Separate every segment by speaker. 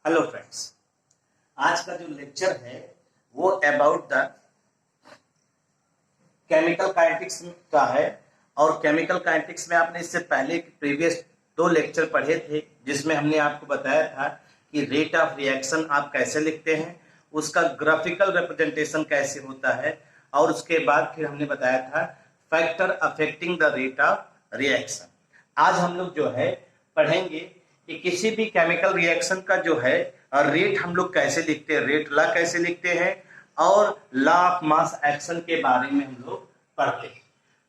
Speaker 1: Hello friends, आज का जो लेक्चर है वो अबाउट द केमिकल काइनेटिक्स का है। और केमिकल काइनेटिक्स में आपने इससे पहले प्रीवियस 2 लेक्चर पढ़े थे जिसमें हमने आपको बताया था कि रेट ऑफ रिएक्शन आप कैसे लिखते हैं, उसका ग्राफिकल रिप्रेजेंटेशन कैसे होता है, और उसके बाद फिर हमने बताया था factor affecting the rate of reaction. आज हम लोग जो है पढ़ेंगे कि किसी भी केमिकल रिएक्शन का जो है रेट हम लोग कैसे लिखते हैं, रेट लॉ कैसे लिखते हैं, और लॉ ऑफ मास एक्शन के बारे में हम लोग पढ़ते हैं।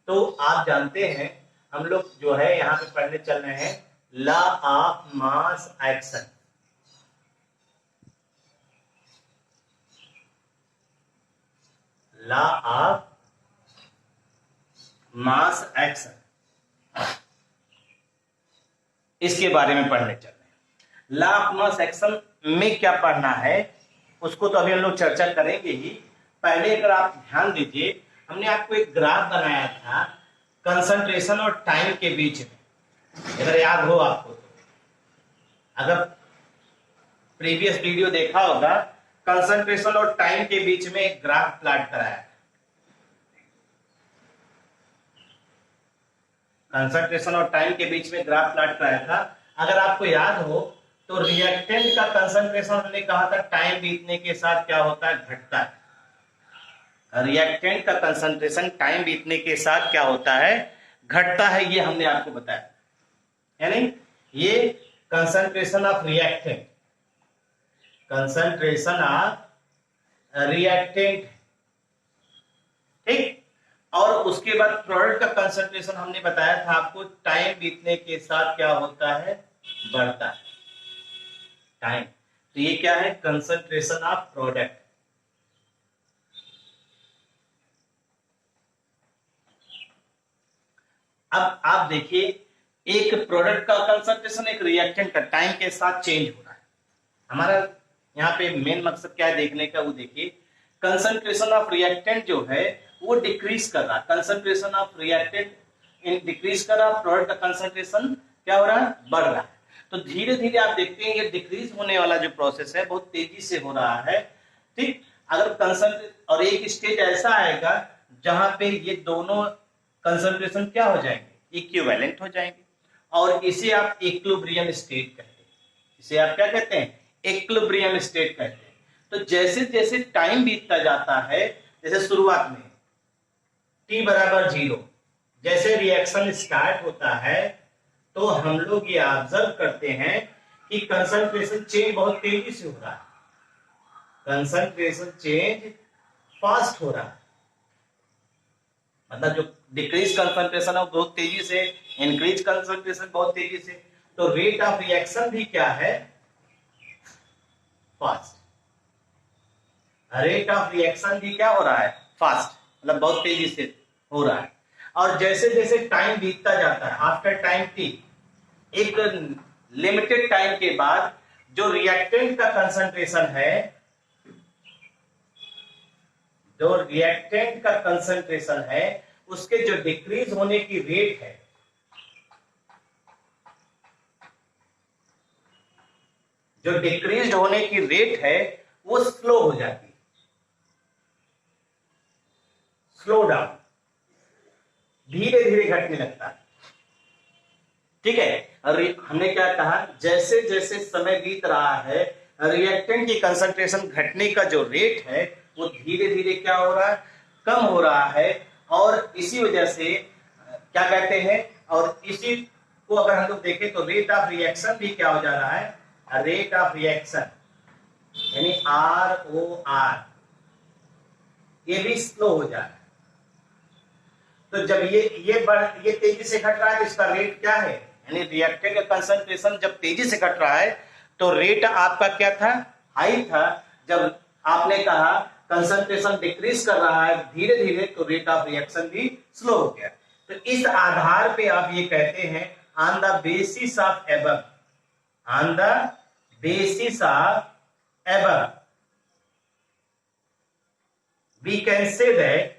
Speaker 1: तो आप जानते हैं हम लोग जो है यहाँ पे पढ़ने चल रहे हैं law of mass action. Law of mass action, इसके बारे में पढ़ने चल रहे हैं। लॉ ऑफ मास एक्शन में क्या पढ़ना है उसको तो अभी हम लोग चर्चा करेंगे ही। पहले अगर आप ध्यान दीजिए, हमने आपको एक ग्राफ बनाया था कंसंट्रेशन और टाइम के बीच में, अगर याद हो आपको तो। अगर प्रीवियस वीडियो देखा होगा, कंसंट्रेशन और टाइम के बीच में एक ग्राफ प्लॉट कराया। कंसंट्रेशन और टाइम के बीच में ग्राफ प्लॉट कराया था। अगर आपको याद हो तो रिएक्टेंट का कंसंट्रेशन हमने कहा था टाइम बीतने के साथ क्या होता है, घटता है। रिएक्टेंट का कंसंट्रेशन टाइम बीतने के साथ क्या होता है, घटता है। ये हमने आपको बताया, यानी ये concentration of reactant, concentration of reactant, ठीक। और उसके बाद प्रोडक्ट का कंसंट्रेशन हमने बताया था आपको टाइम बीतने के साथ क्या होता है, बढ़ता है टाइम। तो ये क्या है, कंसंट्रेशन ऑफ प्रोडक्ट। अब आप देखिए, एक प्रोडक्ट का कंसंट्रेशन एक रिएक्टेंट का टाइम के साथ चेंज हो रहा है। हमारा यहाँ पे मेन मकसद क्या है देखने का, वो देखिए कंसंट्रेशन ऑफ रिएक्टेंट जो है वो डिक्रीज कर रहा है। कंसंट्रेशन ऑफ रिएक्टेंट डिक्रीज कर रहा है, प्रोडक्ट का कंसंट्रेशन क्या हो रहा है, बढ़ रहा है। तो धीरे धीरे आप देखते हैं ये डिक्रीज होने वाला जो प्रोसेस है बहुत तेजी से हो रहा है, ठीक। अगर कंसंट्रेशन और एक स्टेज ऐसा आएगा जहां पे ये दोनों कंसंट्रेशन क्या हो जाएंगे, इक्विवेलेंट हो जाएंगे, और इसे आप इक्विलिब्रियम स्टेट कहते हैं। इसे आप क्या कहते हैं, इक्विलिब्रियम स्टेट कहते हैं। तो जैसे जैसे टाइम बीतता जाता है, जैसे शुरुआत में t बराबर 0 जैसे रिएक्शन स्टार्ट होता है तो हम लोग ये ऑब्जर्व करते हैं कि कंसंट्रेशन चेंज बहुत तेजी से हो रहा है, कंसंट्रेशन चेंज फास्ट हो रहा है। मतलब जो डिक्रीज कंसंट्रेशन है वो बहुत तेजी से, इंक्रीज कंसंट्रेशन बहुत तेजी से। तो रेट ऑफ रिएक्शन भी क्या है, फास्ट। रेट ऑफ रिएक्शन भी क्या हो रहा है, फास्ट, मतलब बहुत तेजी से हो रहा है। और जैसे जैसे टाइम बीतता जाता है, आफ्टर टाइम टी, एक लिमिटेड टाइम के बाद जो रिएक्टेंट का कंसंट्रेशन है, जो रिएक्टेंट का कंसंट्रेशन है उसके जो डिक्रीज होने की रेट है, जो डिक्रीज होने की रेट है वो स्लो हो जाती है, स्लो डाउन, धीरे धीरे घटने लगता है, ठीक है। हमने क्या कहा, जैसे जैसे समय बीत रहा है रिएक्टेंट की कंसंट्रेशन घटने का जो रेट है वो धीरे धीरे क्या हो रहा है, कम हो रहा है। और इसी वजह से क्या कहते हैं, और इसी को अगर हम लोग देखें तो रेट ऑफ रिएक्शन भी क्या हो जा रहा है, रेट ऑफ रिएक्शन यानी ROR, ये भी स्लो हो जा रहा है। तो जब ये तेजी से घट रहा है तो इसका रेट क्या है, यानी रिएक्टेंट का कंसंट्रेशन जब तेजी से घट रहा है तो रेट आपका क्या था, हाई था। जब आपने कहा कंसंट्रेशन डिक्रीज कर रहा है धीरे धीरे तो रेट ऑफ रिएक्शन भी स्लो हो गया। तो इस आधार पे आप ये कहते हैं on the basis of above, on the basis of above we can say that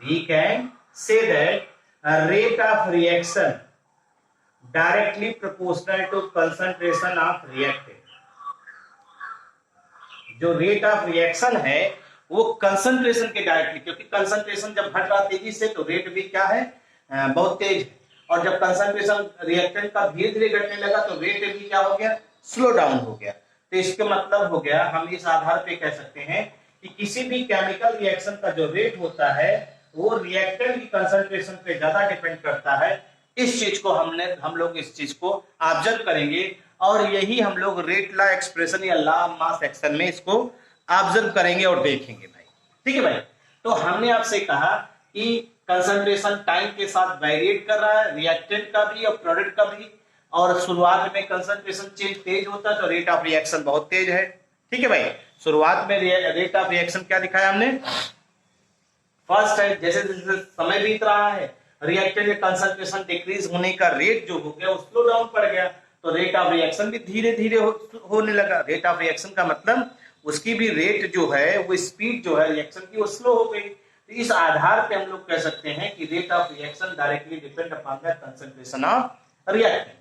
Speaker 1: we can say that a rate of reaction directly proportional to concentration of reactant. जो रेट ऑफ रिएक्शन है वो concentration के directly, क्योंकि concentration जब घट रहा तेजी से तो रेट भी क्या है, बहुत तेज है। और जब कंसंट्रेशन रिएक्टेंट का धीरे धीरे घटने लगा तो रेट भी क्या हो गया, स्लो डाउन हो गया। तो इसका मतलब हो गया, हम इस आधार पे कह सकते हैं कि किसी भी केमिकल रिएक्शन का जो रेट होता है वो रिएक्टेंट की कंसंट्रेशन पे ज्यादा डिपेंड करता है। इस चीज को हम लोग इस चीज को ऑब्जर्व करेंगे और यही हम लोग रेट लॉ एक्सप्रेशन या लॉ ऑफ मास एक्शन में इसको ऑब्जर्व करेंगे और देखेंगे भाई। ठीक है भाई। तो हमने आपसे कहा कि कंसंट्रेशन टाइम के साथ वेरिएट कर रहा है, रिएक्टेंट का भी और प्रोडक्ट का भी, और शुरुआत में कंसंट्रेशन चेंज तेज होता है तो रेट ऑफ रिएक्शन बहुत तेज है। ठीक है भाई। शुरुआत में रेट ऑफ रिएक्शन क्या दिखाया हमने, फर्स्ट है जैसे जैसे समय बीत रहा है रिएक्टेंट का कंसंट्रेशन डिक्रीज होने का रेट जो हो गया वो स्लो डाउन पड़ गया, तो रेट ऑफ रिएक्शन भी धीरे धीरे होने लगा। रेट ऑफ रिएक्शन का मतलब उसकी भी रेट जो है वो स्पीड जो है रिएक्शन की वो स्लो हो गई। तो इस आधार पे हम लोग कह सकते हैं कि rate of reaction directly depend upon the concentration of reactant.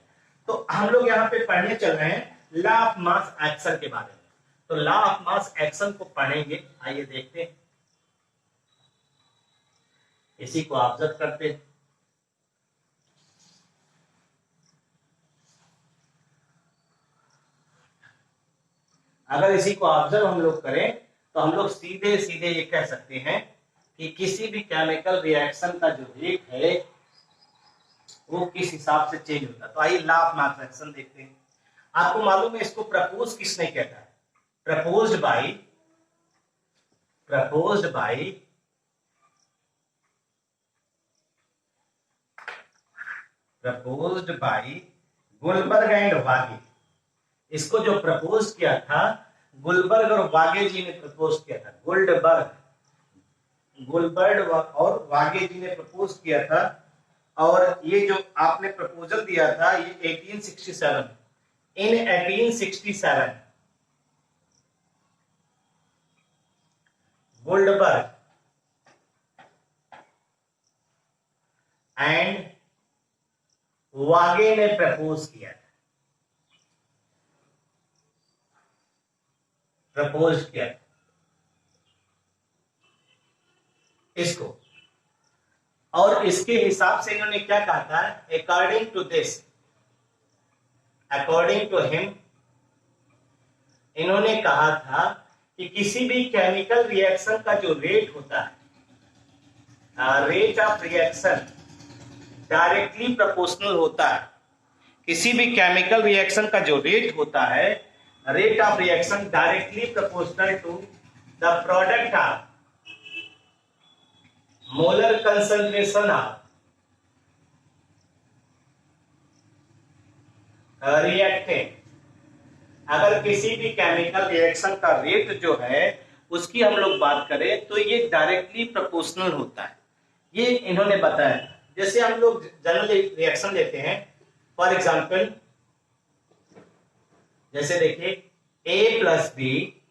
Speaker 1: तो हम लोग यहाँ पे पढ़ने चल रहे हैं लॉ ऑफ मास एक्शन के बारे में। तो लॉ ऑफ मास एक्शन को पढ़ेंगे, आइए देखते हैं, इसी को ऑब्जर्व करते हैं। अगर इसी को ऑब्जर्व हम लोग करें तो हम लोग सीधे सीधे ये कह सकते हैं कि किसी भी केमिकल रिएक्शन का जो रेट है वो किस हिसाब से चेंज होता है। तो आइए लॉ ऑफ मास एक्शन देखते हैं। आपको मालूम है इसको प्रपोज किसने किया था, प्रपोज्ड बाय गुलबर्ग एंड वागे। इसको जो प्रपोज किया था गुलबर्ग और वागे जी ने प्रपोज किया था। गुलबर्ग और वागे जी ने प्रपोज किया था। और ये जो आपने प्रपोजल दिया था ये 1867 गुलबर्ग एंड वागे ने प्रपोज किया था, इसको। और इसके हिसाब से इन्होंने क्या कहा था, अकॉर्डिंग टू हिम इन्होंने कहा था कि किसी भी केमिकल रिएक्शन का जो रेट होता है, rate of reaction directly proportional होता है। किसी भी केमिकल रिएक्शन का जो रेट होता है, rate of reaction directly proportional to the product of molar concentration of reactant. अगर किसी भी केमिकल रिएक्शन का रेट जो है उसकी हम लोग बात करें तो ये डायरेक्टली प्रोपोर्शनल होता है, ये इन्होंने बताया। जैसे हम लोग जनरल रिएक्शन लेते हैं, फॉर एग्जांपल जैसे देखिए A प्लस बी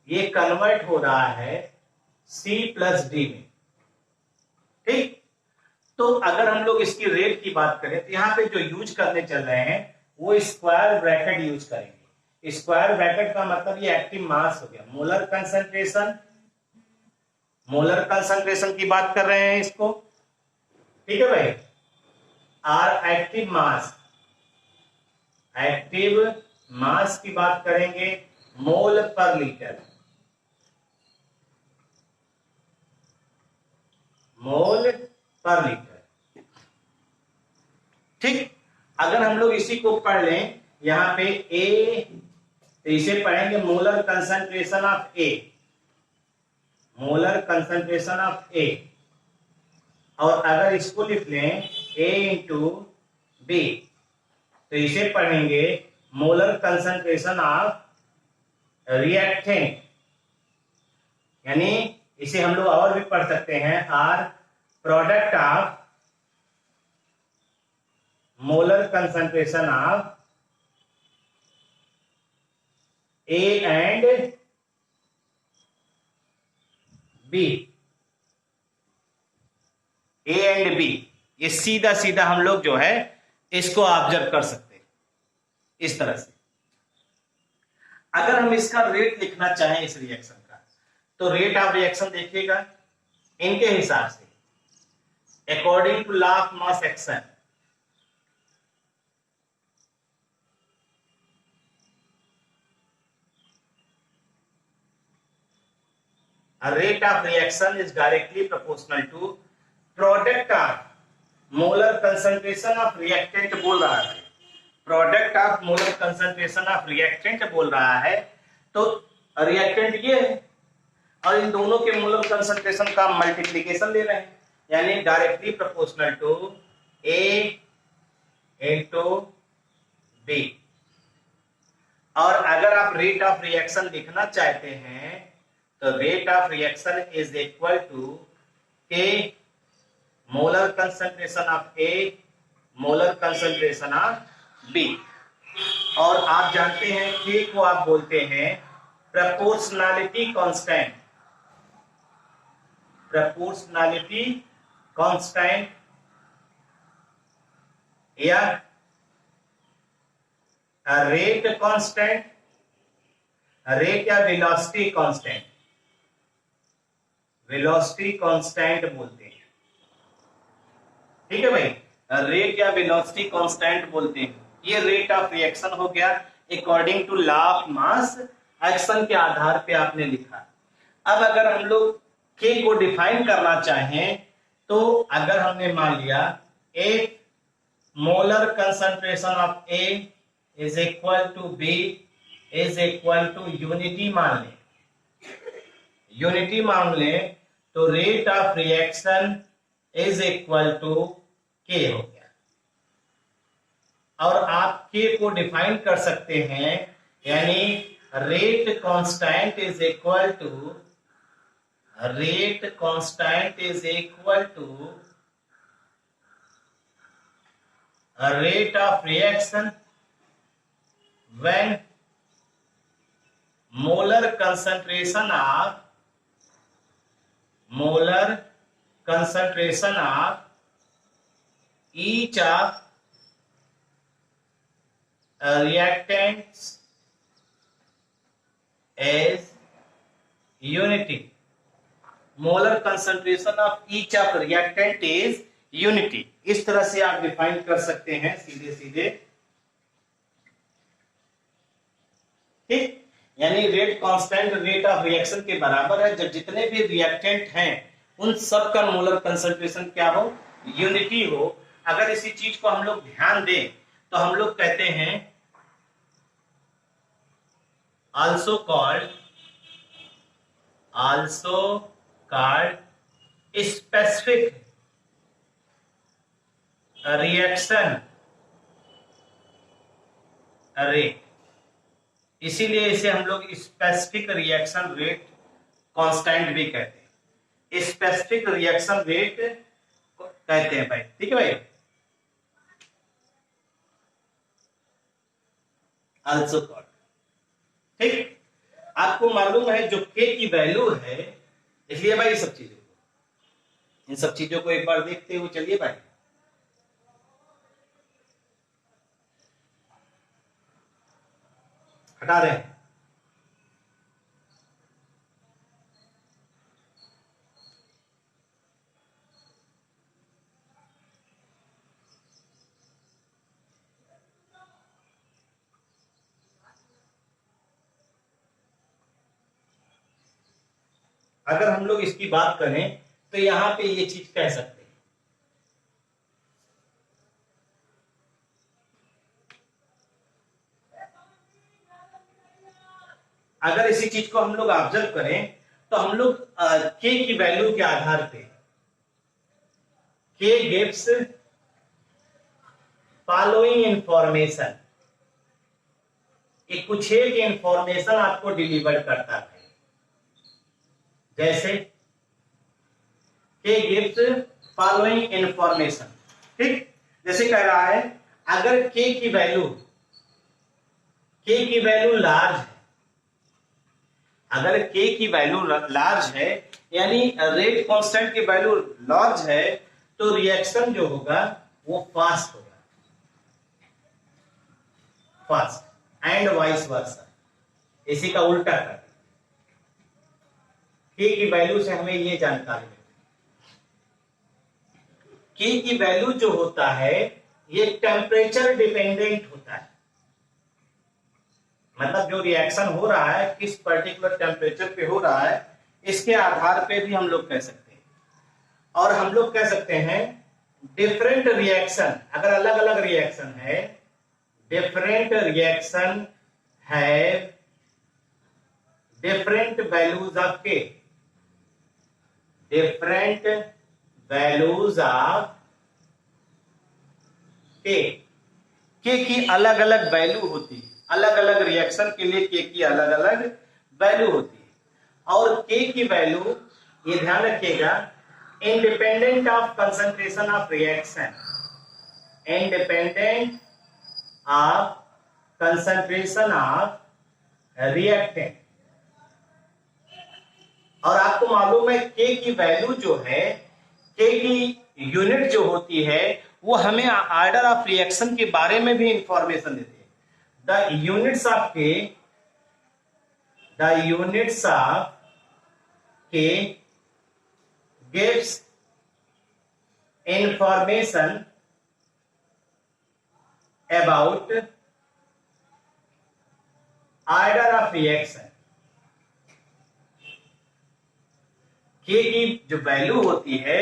Speaker 1: ये कन्वर्ट हो रहा है C प्लस डी में। ठीक, तो अगर हम लोग इसकी रेट की बात करें तो यहां पे जो यूज करने चल रहे हैं वो स्क्वायर ब्रैकेट यूज करेंगे। स्क्वायर ब्रैकेट का मतलब ये एक्टिव मास हो गया, मोलर कंसंट्रेशन की बात कर रहे हैं इसको। ठीक है भाई। और एक्टिव मास की बात करेंगे मोल पर लीटर, ठीक। अगर हम लोग इसी को पढ़ लें यहां पे A, तो इसे पढ़ेंगे मोलर कंसंट्रेशन ऑफ A। और अगर इसको लिख लें A इंटू बी तो इसे पढ़ेंगे मोलर कंसंट्रेशन ऑफ रिएक्टेंट, यानी इसे हम लोग और भी पढ़ सकते हैं or product of molar concentration of A and B। ये सीधा सीधा हम लोग जो है इसको ऑब्जर्व कर सकते हैं इस तरह से। अगर हम इसका रेट लिखना चाहें इस रिएक्शन का, तो रेट ऑफ रिएक्शन देखिएगा इनके हिसाब से according to law of mass action. Rate of reaction is directly proportional to product of molar concentration of reactant बोल रहा है, product of molar concentration of reactant बोल रहा है, तो रिएक्टेंट ये है और इन दोनों के मोलर कंसंट्रेशन का मल्टीप्लिकेशन ले रहे हैं, यानी directly proportional to A into B. और अगर आप रेट ऑफ रिएक्शन लिखना चाहते हैं तो rate of reaction is equal to K molar concentration of A molar concentration of B. और आप जानते हैं के को आप बोलते हैं प्रोपोर्शनैलिटी कांस्टेंट, प्रोपोर्शनैलिटी कांस्टेंट या रेट कांस्टेंट, रेट या वेलोसिटी कांस्टेंट, वेलोसिटी कांस्टेंट बोलते हैं। ठीक है भाई, रेट या वेलोसिटी कांस्टेंट बोलते हैं। ये रेट ऑफ रिएक्शन हो गया according to law of mass action के आधार पे आपने लिखा। अब अगर हम लोग के को डिफाइन करना चाहें तो अगर हमने मान लिया एक molar concentration of A is equal to B is equal to unity मान लें, यूनिटी मान लें तो rate of reaction is equal to K हो गया। और आप के को डिफाइन कर सकते हैं, यानी rate constant is equal to rate constant is equal to rate of reaction when molar concentration of each of reactants is unity. Molar concentration of each of reactant is unity. इस तरह से आप define कर सकते हैं सीधे सीधे। ठीक, यानी rate constant rate of reaction के बराबर है जब जितने भी रिएक्टेंट हैं उन सब का मोलर कंसंट्रेशन क्या हो, यूनिटी हो। अगर इसी चीज को हम लोग ध्यान दें तो हम लोग कहते हैं also called specific reaction rate, इसीलिए इसे हम लोग स्पेसिफिक रिएक्शन रेट कांस्टेंट भी कहते हैं, स्पेसिफिक रिएक्शन रेट कहते हैं भाई। ठीक है भाई, आल्सो कॉल्ड। ठीक, आपको मालूम है जो के की वैल्यू है, इसलिए भाई सब चीजों को, इन सब चीजों को एक बार देखते हुए चलिए भाई। हटा रहे हैं, अगर हम लोग इसकी बात करें तो यहां पे ये चीज कह सकते हैं। अगर इसी चीज को हम लोग ऑब्जर्व करें तो हम लोग के की वैल्यू के आधार पे के गिव्स फॉलोइंग इंफॉर्मेशन, एक कुछ एक इंफॉर्मेशन आपको डिलीवर करता है। जैसे के गिव्स फॉलोइंग इंफॉर्मेशन, ठीक, जैसे कह रहा है अगर के की वैल्यू लार्ज है, अगर के की वैल्यू लार्ज है यानी रेट कांस्टेंट की वैल्यू लार्ज है तो रिएक्शन जो होगा वो फास्ट होगा। फर्स्ट एंड वाइस वर्सा, इसी का उल्टा कर। के की वैल्यू से हमें ये जानकारी मिलती है। के की वैल्यू जो होता है ये टेम्परेचर डिपेंडेंट होता है, मतलब जो रिएक्शन हो रहा है किस पर्टिकुलर टेम्परेचर पे हो रहा है इसके आधार पे भी हम लोग कह सकते हैं। और हम लोग कह सकते हैं डिफरेंट रिएक्शन, अगर अलग अलग रिएक्शन है, डिफरेंट रिएक्शन है डिफरेंट वैल्यूज ऑफ के, डिफरेंट वैल्यूज ऑफ के की अलग अलग वैल्यू होती है, अलग अलग रिएक्शन के लिए के की अलग अलग वैल्यू होती है। और के की वैल्यू, ये ध्यान रखिएगा, independent of concentration of reaction, independent of concentration of reactant. और आपको मालूम है के की वैल्यू जो है, के की यूनिट जो होती है वो हमें ऑर्डर ऑफ रिएक्शन के बारे में भी इंफॉर्मेशन देती है। द यूनिट्स ऑफ के, द यूनिट्स ऑफ के gives information about order of reaction. K की जो वैल्यू होती है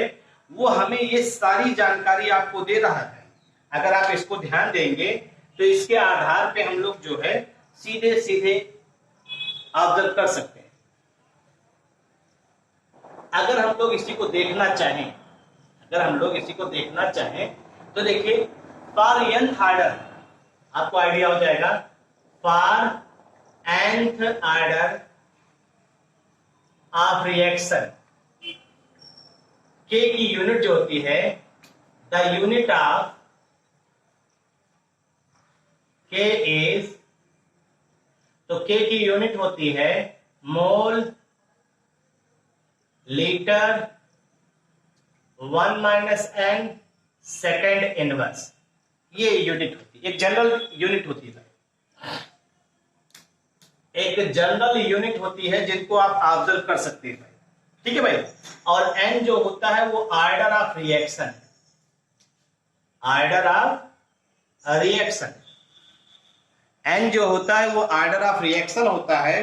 Speaker 1: वो हमें ये सारी जानकारी आपको दे रहा है। अगर आप इसको ध्यान देंगे तो इसके आधार पे हम लोग जो है सीधे सीधे ऑब्जर्व कर सकते हैं। अगर हम लोग इसी को देखना चाहें, अगर हम लोग इसी को देखना चाहें तो देखिए फॉर nth ऑर्डर, आपको आइडिया हो जाएगा, for nth order of reaction K की यूनिट जो होती है, the unit of K is, तो के की यूनिट होती है mole litre 1 minus N second inverse, ये यूनिट होती है, एक जनरल यूनिट होती है, एक जनरल यूनिट होती है जिनको आप ऑब्जर्व कर सकते हैं। ठीक है भाई। और एन जो होता है वो order of reaction, order of reaction, N जो होता है वो ऑर्डर ऑफ रिएक्शन होता है।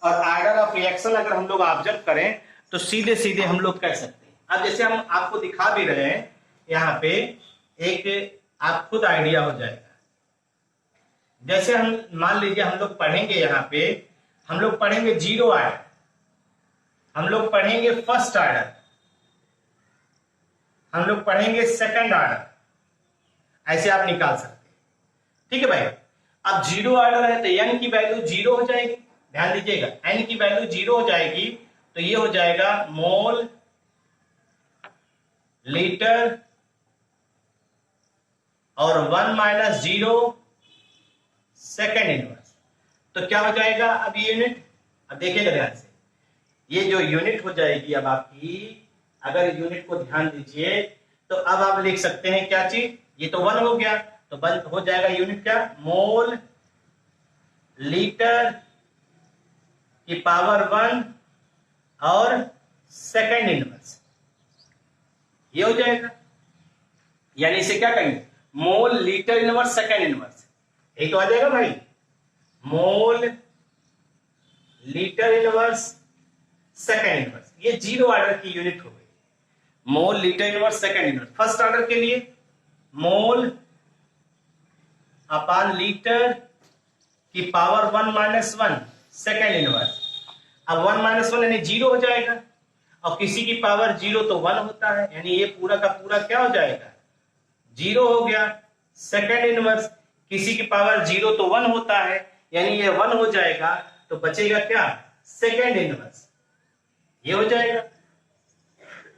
Speaker 1: और ऑर्डर ऑफ रिएक्शन अगर हम लोग ऑब्जर्व करें तो सीधे सीधे हम लोग कह सकते हैं। अब जैसे हम आपको दिखा भी रहे हैं यहाँ पे, एक आप खुद आइडिया हो जाएगा। जैसे हम मान लीजिए हम लोग पढ़ेंगे, यहाँ पे हम लोग पढ़ेंगे जीरो ऑर्डर, हम लोग पढ़ेंगे फर्स्ट ऑर्डर, हम लोग पढ़ेंगे सेकंड ऑर्डर, ऐसे आप निकाल सकते हैं। ठीक है भाई। अब जीरो ऑर्डर है तो एन की वैल्यू जीरो हो जाएगी, ध्यान दीजिएगा, एन की वैल्यू जीरो हो जाएगी तो ये हो जाएगा मोल लीटर और 1 माइनस जीरो सेकेंड इनवर्स। तो क्या हो जाएगा अब ये यूनिट, अब देखिएगा ध्यान से, ये जो यूनिट हो जाएगी अब आपकी, अगर यूनिट को ध्यान दीजिए तो अब आप लिख सकते हैं क्या चीज, ये तो 1 हो गया तो बंद हो जाएगा यूनिट क्या, मोल लीटर की पावर 1 और सेकेंड इनवर्स, ये हो जाएगा। यानी इसे क्या कहेंगे, mole litre inverse second inverse, यही तो आ जाएगा भाई, mole litre inverse second inverse. ये जीरो ऑर्डर की यूनिट हो गई, mole litre inverse second inverse. First order के लिए मोल अपॉन लीटर की पावर 1 माइनस 1 सेकेंड इनवर्स। अब 1 माइनस 1 यानी जीरो हो जाएगा, और किसी की पावर जीरो तो 1 होता है, यानी ये पूरा का पूरा क्या हो जाएगा, जीरो हो गया। सेकेंड इनवर्स, किसी की पावर जीरो तो 1 होता है, यानी ये 1 हो जाएगा, तो बचेगा क्या, सेकेंड इनवर्स, ये हो जाएगा।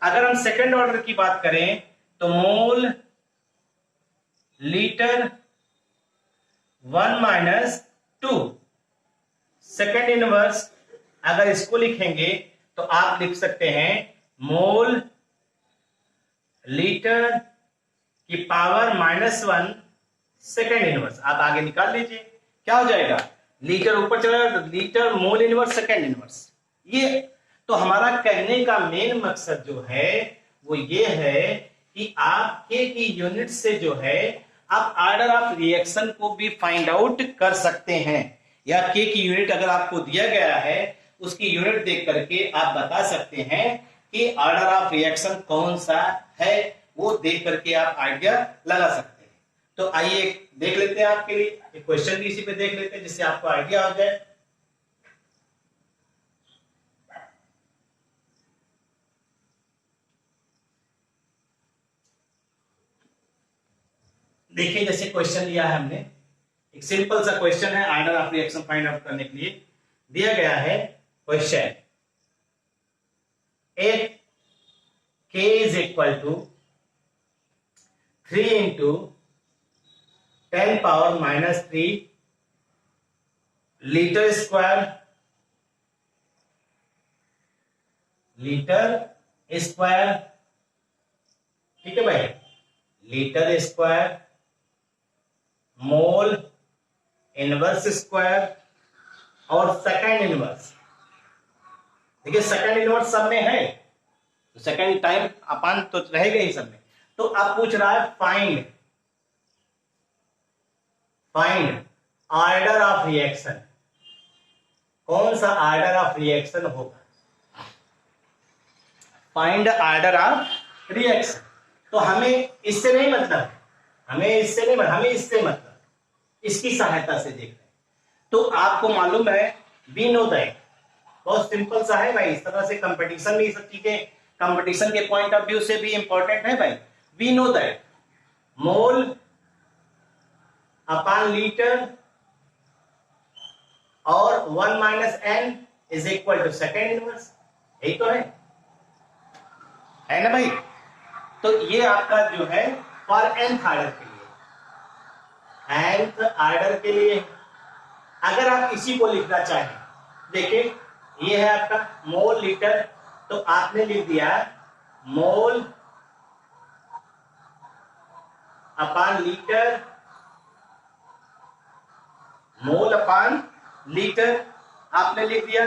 Speaker 1: अगर हम सेकेंड ऑर्डर की बात करें तो मोल लीटर 1 माइनस 2 सेकेंड इनवर्स, अगर इसको लिखेंगे तो आप लिख सकते हैं मोल लीटर की पावर -1 सेकेंड इनवर्स। आप आगे निकाल लीजिए क्या हो जाएगा, लीटर ऊपर चला जाएगा, litre mole inverse second inverse. ये तो हमारा कहने का मेन मकसद जो है वो ये है कि आप के की यूनिट से जो है आप ऑर्डर ऑफ रिएक्शन को भी फाइंड आउट कर सकते हैं, या के की यूनिट अगर आपको दिया गया है उसकी यूनिट देख करके आप बता सकते हैं कि ऑर्डर ऑफ रिएक्शन कौन सा है, वो देख करके आप आइडिया लगा सकते हैं। तो आइए देख लेते हैं, आपके लिए एक क्वेश्चन भी इसी पे देख लेते हैं जिससे आपको आइडिया हो जाए। देखिए जैसे क्वेश्चन लिया है हमने, एक सिंपल सा क्वेश्चन है, order of reaction find out करने के लिए दिया गया है question, if K is equal to 3 into 10 power minus 3 litre square ठीक है भाई, litre square mole inverse square और सेकंड इनवर्स। देखिए सेकंड इनवर्स सब में है तो सेकंड टाइम अपान तो रहेगा ही सब में। तो आप पूछ रहा है फाइंड ऑर्डर ऑफ रिएक्शन, कौन सा ऑर्डर ऑफ रिएक्शन होगा, फाइंड ऑर्डर ऑफ रिएक्शन। तो हमें इससे नहीं मतलब, हमें इससे मतलब इसकी सहायता से देख रहे हैं। तो आपको मालूम है वी नो दैट, बहुत सिंपल सा है भाई, इस तरह से कंपटीशन में ये सब चीजें कंपटीशन के पॉइंट ऑफ व्यू से भी इंपॉर्टेंट है भाई। We know that mole upon litre और 1 minus N is equal to second inverse, यही तो है ना भाई। तो ये आपका जो है फॉर nth ऑर्डर के लिए, nth ऑर्डर के लिए अगर आप इसी को लिखना चाहें, देखिए ये है आपका मोल लीटर, तो आपने लिख दिया मोल अपॉन लीटर, मोल अपॉन लीटर आपने लिख दिया।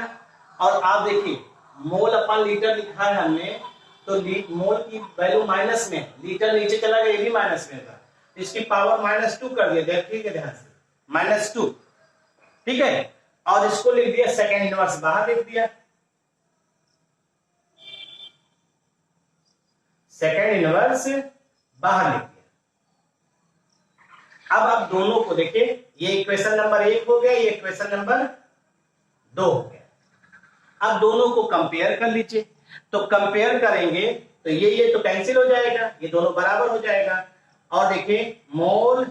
Speaker 1: और आप देखिए मोल अपॉन लीटर लिखा है हमने, तो मोल की वैल्यू माइनस में, लीटर नीचे चला गया, ये भी माइनस में था, इसकी पावर -2 कर दिया, देखिए ध्यान से -2, ठीक है। और इसको लिख दिया सेकेंड इनवर्स बाहर लिख दिया, सेकेंड इनवर्स बाहर लिख दिया। अब आप दोनों को देखिए, ये इक्वेशन नंबर 1 हो गया, ये इक्वेशन नंबर 2 हो गया। अब दोनों को कंपेयर कर लीजिए, तो कंपेयर करेंगे तो ये तो कैंसिल हो जाएगा, ये दोनों बराबर हो जाएगा। और देखिए mole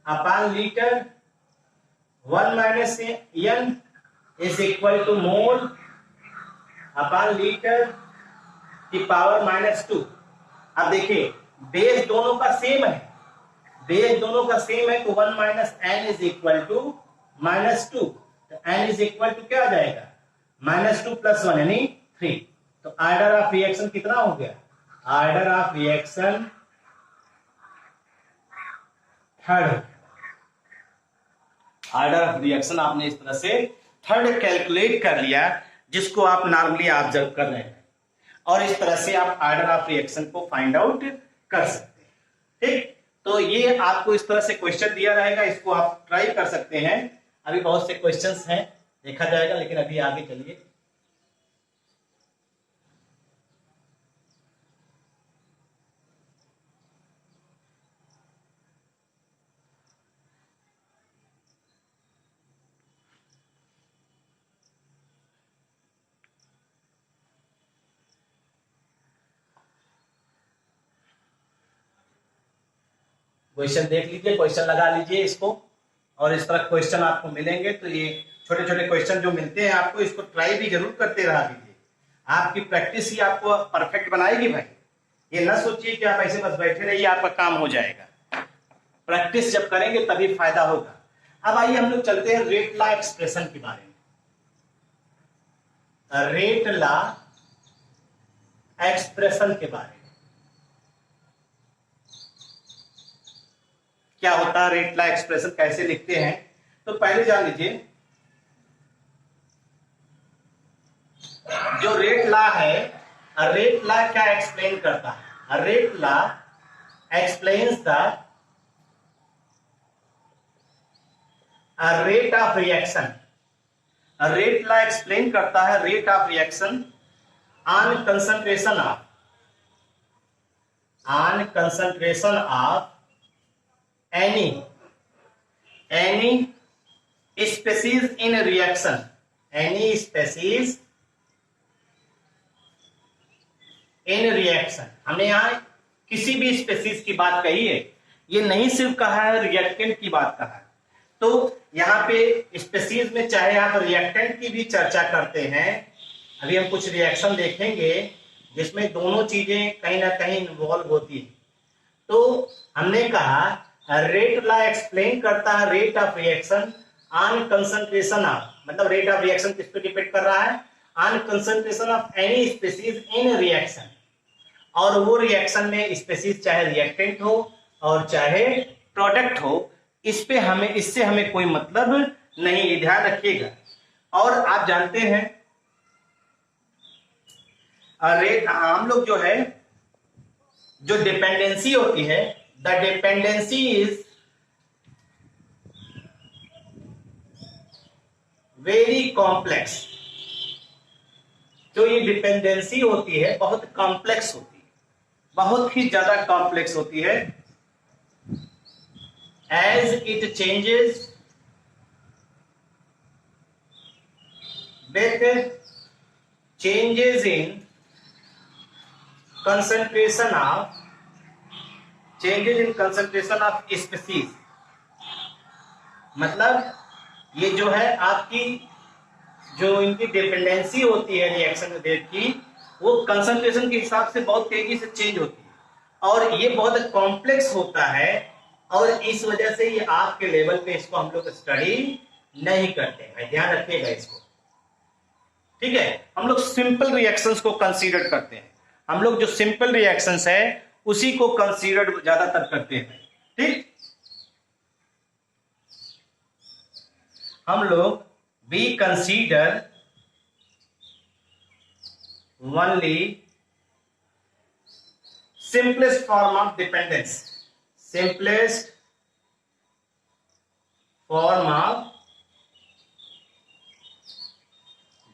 Speaker 1: upon litre 1 minus N is equal to mole upon litre की पावर -2। अब देखिए बेस दोनों का सेम है, तो 1 minus N is equal to -2, तो एन इज इक्वल टू क्या आ जाएगा, -2 + 1 यानी 3। तो ऑर्डर ऑफ रिएक्शन कितना हो गया, order of reaction third, order of reaction आपने इस तरह से थर्ड कैलकुलेट कर लिया, जिसको आप नॉर्मली ऑब्जर्व कर रहे हैं, और इस तरह से आप ऑर्डर ऑफ रिएक्शन को फाइंड आउट कर सकते हैं। ठीक, तो ये आपको इस तरह से क्वेश्चन दिया रहेगा, इसको आप ट्राई कर सकते हैं। अभी बहुत से क्वेश्चंस हैं, देखा जाएगा, लेकिन अभी आगे चलिए। क्वेश्चन देख लीजिए, क्वेश्चन लगा लीजिए इसको, और इस तरह क्वेश्चन आपको मिलेंगे। तो ये छोटे छोटे क्वेश्चन जो मिलते हैं आपको, इसको ट्राई भी जरूर करते रहा कीजिए, आपकी प्रैक्टिस ही आपको परफेक्ट बनाएगी भाई। ये ना सोचिए कि आप ऐसे बस बैठे रहिए आपका काम हो जाएगा, प्रैक्टिस जब करेंगे तभी फायदा होगा। अब आइए हम लोग चलते हैं रेट लॉ एक्सप्रेशन के बारे में। रेट लॉ एक्सप्रेशन के बारे में क्या होता है, रेट लॉ एक्सप्रेशन कैसे लिखते हैं। तो पहले जान लीजिए, जो रेट लॉ है, रेट लॉ क्या एक्सप्लेन करता है, rate law explains the rate of reaction. Rate law explain करता है rate of reaction on concentration of any species in reaction, any species in reaction। हमने यहाँ किसी भी स्पेसीज की बात कही है, ये नहीं सिर्फ कहा है रिएक्टेंट की बात कहा है। तो यहाँ पे स्पेसीज में चाहे आप रिएक्टेंट की भी चर्चा करते हैं, अभी हम कुछ रिएक्शन देखेंगे जिसमें दोनों चीजें कहीं ना कहीं इन्वॉल्व होती है। तो हमने कहा रेट लॉ एक्सप्लेन करता है rate of reaction on concentration of, मतलब रेट ऑफ रिएक्शन किस पे डिपेंड कर रहा है, on concentration of any species in reaction. और वो रिएक्शन में स्पीसीज चाहे रिएक्टेंट हो और चाहे प्रोडक्ट हो, इस पे हमें, इससे हमें कोई मतलब नहीं, ये ध्यान रखिएगा। और आप जानते हैं रेट, हम लोग जो है, जो डिपेंडेंसी होती है, the dependency is very complex. जो ये डिपेंडेंसी होती है बहुत कॉम्प्लेक्स होती है, बहुत ही ज्यादा कॉम्प्लेक्स होती है। As it changes with changes in concentration of species। मतलब ये जो है आपकी जो इनकी डिपेंडेंसी होती है रिएक्शन रेट की, वो कंसंट्रेशन के हिसाब से बहुत तेजी से चेंज होती है और ये बहुत कॉम्प्लेक्स होता है। और इस वजह से ये आपके लेवल पे इसको हम लोग स्टडी नहीं करते हैं, ध्यान रखिएगा इसको, ठीक है। हम लोग सिंपल रिएक्शंस को कंसीडर करते हैं, हम लोग जो सिंपल रिएक्शंस है उसी को कंसीडर ज्यादातर करते हैं, ठीक। हम लोग we consider only simplest form of dependence, simplest form of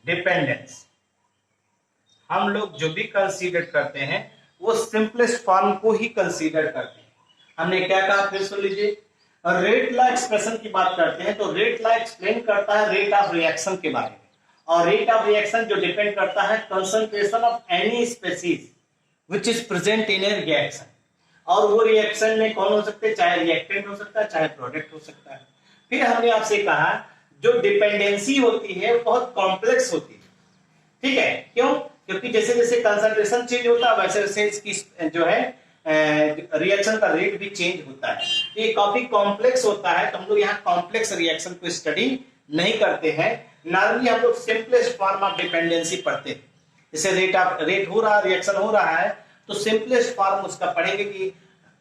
Speaker 1: dependence. हम लोग जो भी कंसीडर करते हैं वो सिंपलेस्ट फॉर्म को ही कंसीडर करते हैं। हमने क्या कहा, फिर सुन लीजिए। रेट लॉ एक्सप्रेशन की बात करते हैं तो रेट लॉ एक्सप्लेन करता है रेट ऑफ रिएक्शन के बारे में, और रेट ऑफ रिएक्शन जो डिपेंड करता है concentration of any species which is present in A reaction. और वो रिएक्शन में कौन हो सकते हैं, चाहे रिएक्टेंट हो सकता है, चाहे प्रोडक्ट हो सकता है। फिर हमने आपसे कहा जो डिपेंडेंसी होती है बहुत कॉम्प्लेक्स होती है, ठीक है। क्यों? क्योंकि जैसे जैसे कंसंट्रेशन चेंज होता है वैसे वैसे इसकी जो है रिएक्शन का रेट भी चेंज होता है। ये काफी कॉम्प्लेक्स होता है, तो हम लोग यहाँ कॉम्प्लेक्स रिएक्शन को स्टडी नहीं करते हैं। नॉर्मली हम लोग सिंपलेस्ट फॉर्म ऑफ डिपेंडेंसी पढ़ते हैं। जैसे रेट हो रहा है, रिएक्शन हो रहा है, तो सिंपलेस्ट फॉर्म उसका पढ़ेंगे कि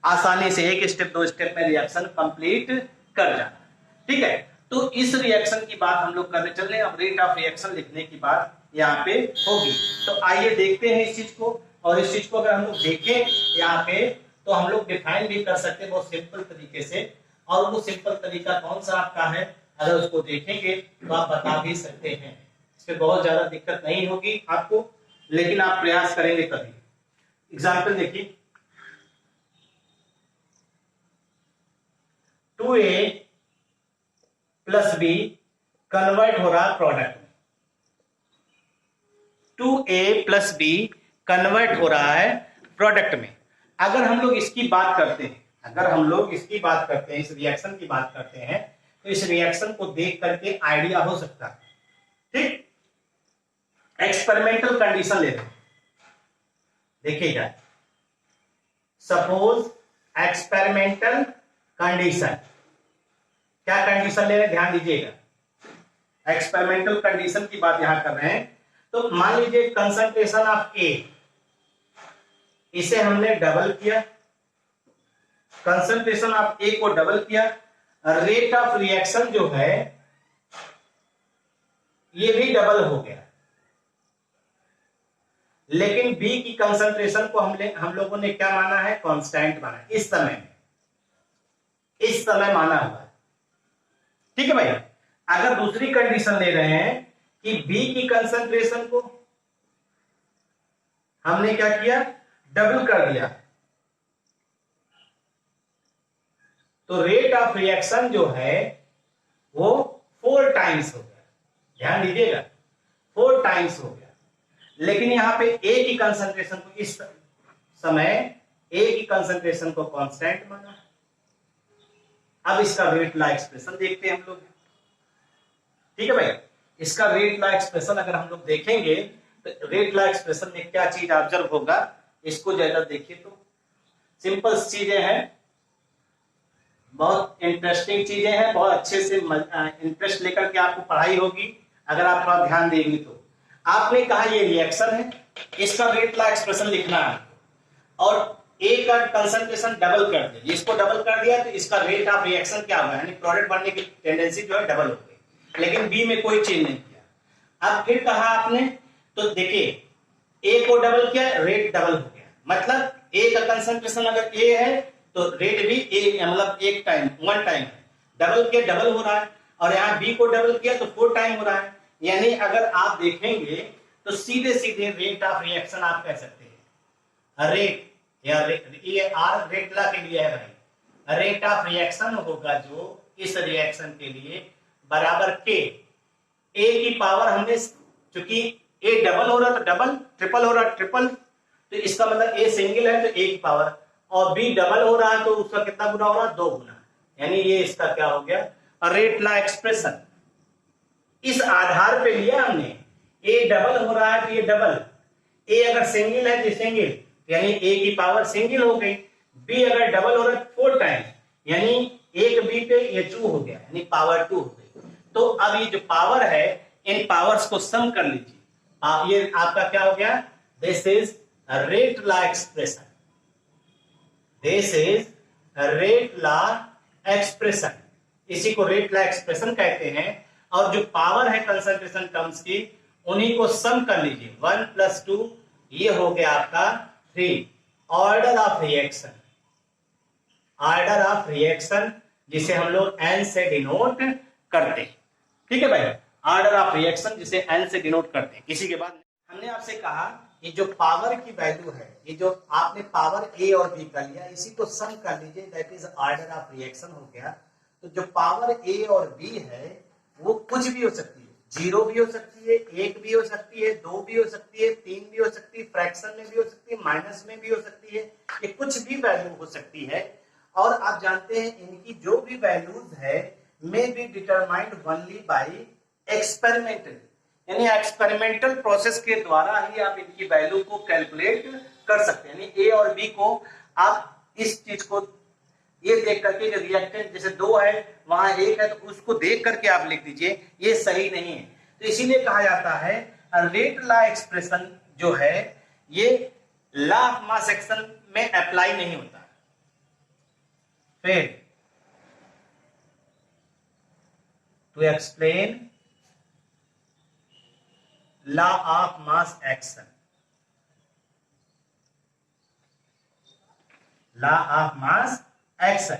Speaker 1: आसानी से एक स्टेप दो स्टेप में रिएक्शन कंप्लीट कर जाना, ठीक है। तो इस रिएक्शन की बात हम लोग करने चल रहे हैं। अब रेट ऑफ रिएक्शन लिखने की बात यहाँ पे होगी, तो आइए देखते हैं इस चीज को। और इस चीज को अगर हम लोग देखें यहाँ पे तो हम लोग डिफाइन भी कर सकते हैं बहुत सिंपल तरीके से। और वो सिंपल तरीका कौन सा आपका है, अगर उसको देखेंगे तो आप बता भी सकते हैं। इसमें बहुत ज्यादा दिक्कत नहीं होगी आपको, लेकिन आप प्रयास करेंगे तभी। एग्जाम्पल देखिए, 2A प्लस बी कन्वर्ट हो रहा प्रोडक्ट में। 2A प्लस बी कन्वर्ट हो रहा है प्रोडक्ट में। अगर हम लोग इसकी बात करते हैं, अगर हम लोग इसकी बात करते हैं, इस रिएक्शन की बात करते हैं, तो इस रिएक्शन को देख करके आइडिया हो सकता है, ठीक। एक्सपेरिमेंटल कंडीशन लेते हैं, देखिएगा। सपोज एक्सपेरिमेंटल कंडीशन, क्या कंडीशन ले रहे हैं, ध्यान दीजिएगा। एक्सपेरिमेंटल कंडीशन की बात यहां कर रहे हैं। तो मान लीजिए कंसंट्रेशन ऑफ ए, इसे हमने डबल किया, कंसंट्रेशन ऑफ ए को डबल किया, रेट ऑफ रिएक्शन जो है ये भी डबल हो गया, लेकिन बी की कंसंट्रेशन को हम लोगों ने क्या माना है, कांस्टेंट माना है इस समय माना हुआ है। ठीक है भाई। अगर दूसरी कंडीशन ले रहे हैं कि बी की कंसंट्रेशन को हमने क्या किया, डबल कर दिया, तो रेट ऑफ रिएक्शन जो है वो 4 टाइम्स हो गया, ध्यान दीजिएगा 4 टाइम्स हो गया। लेकिन यहां पे ए की कंसंट्रेशन को इस समय ए की कंसंट्रेशन को कांस्टेंट माना। अब इसका रेट ला एक्सप्रेशन देखते हैं हम लोग। ठीक है भाई, इसका रेट ला एक्सप्रेशन अगर हम लोग देखेंगे तो रेट ला एक्सप्रेशन में क्या चीज ऑब्जर्व होगा, इसको ज्यादा देखिए तो सिंपल चीजें हैं, बहुत इंटरेस्टिंग चीजें हैं, बहुत अच्छे से इंटरेस्ट लेकर के आपको पढ़ाई होगी अगर आप थोड़ा ध्यान देंगे तो। आपने कहा ये रिएक्शन है, इसका रेट ला एक्सप्रेशन लिखना है और ए का कंसंट्रेशन डबल कर दिया, इसको डबल कर दिया तो इसका रेट ऑफ रिएक्शन क्या होगा, यानी प्रोडक्ट बनने की टेंडेंसी जो है डबल हो गई, लेकिन बी में कोई चेंज नहीं किया। अब फिर कहा आपने तो देखिए ए को डबल किया, रेट डबल हो गया, मतलब ए का कंसंट्रेशन अगर ए है तो रेट भी ए मतलब 1 टाइम है, डबल किया डबल हो रहा है, और यहाँ बी को डबल किया तो 4 टाइम हो रहा है। यानी अगर आप देखेंगे तो सीधे सीधे रेट ऑफ रिएक्शन आप कह सकते हैं, रेट या ये आर रेट ला के लिए है भाई, रेट ऑफ रिएक्शन होगा जो इस रिएक्शन के लिए बराबर के ए की पावर, हमने चूंकि ए डबल हो रहा तो डबल, ट्रिपल हो रहा ट्रिपल, तो इसका मतलब ए सिंगल है तो ए की पावर, और बी डबल हो रहा है तो उसका कितना गुना हो रहा है, 2 गुना, यानी ये इसका क्या हो गया, रेट ला एक्सप्रेशन। इस आधार पे लिया हमने, ए डबल हो रहा है तो ये डबल, ए अगर सिंगल है तो सिंगल, यानी ए की पावर सिंगल हो गई, बी अगर डबल हो रहा है 4 टाइम, यानी 1 बी पे ये 2 हो गया, यानी पावर 2 हो गई। तो अब ये जो पावर है इन पावर्स को सम कर लीजिए, ये आपका क्या हो गया, this is rate law expression, this is rate law expression, इसी को रेट ला एक्सप्रेशन कहते हैं। और जो पावर है कंसंट्रेशन टर्म्स की उन्हीं को सम कर लीजिए, 1 + 2 ये हो गया आपका 3, order of reaction, order of reaction जिसे हम लोग एन से डिनोट करते हैं। ठीक है भाई, ऑर्डर ऑफ रिएक्शन जिसे एन से डिनोट करते हैं। इसी के बाद हमने आपसे कहा ये जो पावर की वैल्यू है, ये जो आपने पावर ए और बी कर लिया, इसी को सम कर लीजिए, that is order of reaction हो गया। तो जो पावर ए और बी है वो कुछ भी हो सकती है, 0 भी हो सकती है, 1 भी हो सकती है, 2 भी हो सकती है, 3 भी हो सकती है, फ्रैक्शन में भी हो सकती है, माइनस में भी हो सकती है, ये कुछ भी वैल्यू हो सकती है। और आप जानते हैं इनकी जो भी वैल्यूज है may be determined only by experimental, यानी एक्सपेरिमेंटल प्रोसेस के द्वारा ही आप इनकी वैल्यू को कैलकुलेट कर सकते हैं। यानी ए और बी को आप इस चीज को ये देख करके जो रिएक्टेंट जैसे 2 है वहां 1 है तो उसको देख करके आप लिख दीजिए, ये सही नहीं है। तो इसीलिए कहा जाता है रेट ला एक्सप्रेशन जो है ये लॉ ऑफ मास एक्शन में अप्लाई नहीं होता। फिर to explain law of mass action, law of mass action,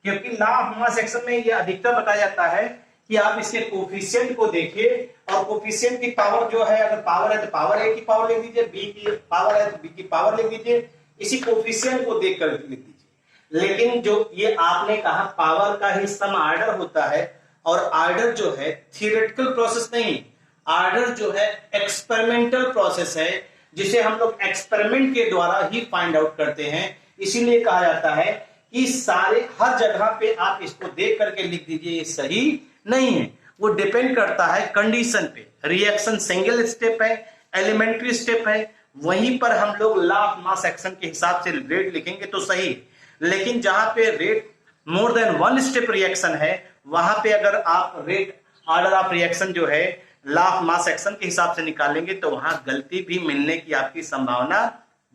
Speaker 1: क्योंकि लॉ ऑफ मास एक्शन में यह अधिकतर बताया जाता है कि आप इसके कोफिशिएंट को देखिए, और कोफिशिएंट की पावर जो है, अगर पावर है तो पावर ए की पावर लिख दीजिए, बी की पावर है तो बी की पावर लिख दीजिए, इसी कोफिशिएंट को देख कर लिख दीजिए। लेकिन जो ये आपने कहा पावर का ही सम ऑर्डर होता है, और ऑर्डर जो है थियोरेटिकल प्रोसेस नहीं, ऑर्डर जो है एक्सपेरिमेंटल प्रोसेस है, जिसे हम लोग एक्सपेरिमेंट के द्वारा ही फाइंड आउट करते हैं। इसीलिए कहा जाता है कि सारे हर जगह पे आप इसको देख करके लिख दीजिए, ये सही नहीं है। वो डिपेंड करता है कंडीशन पे, रिएक्शन सिंगल स्टेप है, एलिमेंट्री स्टेप है, वहीं पर हम लोग लॉ ऑफ मास एक्शन के हिसाब से रेट लिखेंगे तो सही। लेकिन जहां पे rate more than 1 step reaction है, वहां पे अगर आप रेट ऑर्डर ऑफ रिएक्शन जो है लॉ ऑफ मास एक्शन के हिसाब से निकालेंगे तो वहां गलती भी मिलने की आपकी संभावना